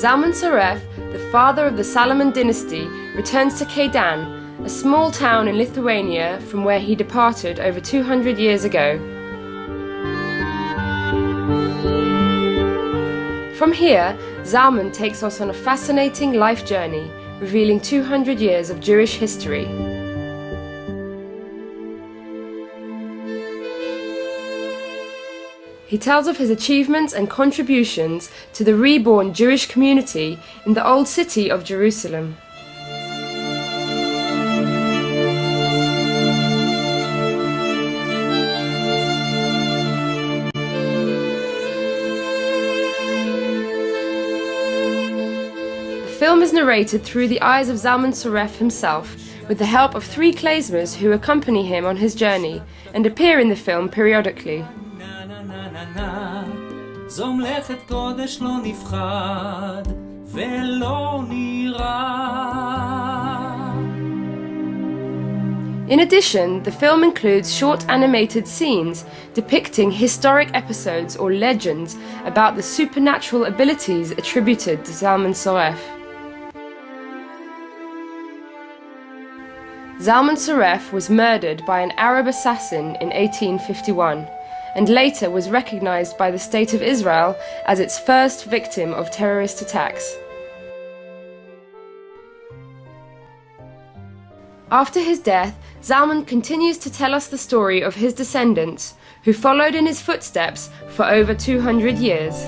Zalman Tzoref, the father of the Salomon dynasty, returns to Keidan, a small town in Lithuania from where he departed over 200 years ago. From here, Zalman takes us on a fascinating life journey, revealing 200 years of Jewish history. He tells of his achievements and contributions to the reborn Jewish community in the old city of Jerusalem. The film is narrated through the eyes of Zalman Tzoref himself, with the help of 3 klezmers who accompany him on his journey and appear in the film periodically. זו מלאכת קודש לא נפחד ולא נראה. In addition, the film includes short animated scenes depicting historic episodes or legends about the supernatural abilities attributed to Zalman Tzoref. Zalman Tzoref was murdered by an Arab assassin in 1851. And later was recognized by the State of Israel as its first victim of terrorist attacks. After his death, Zalman continues to tell us the story of his descendants, who followed in his footsteps for over 200 years.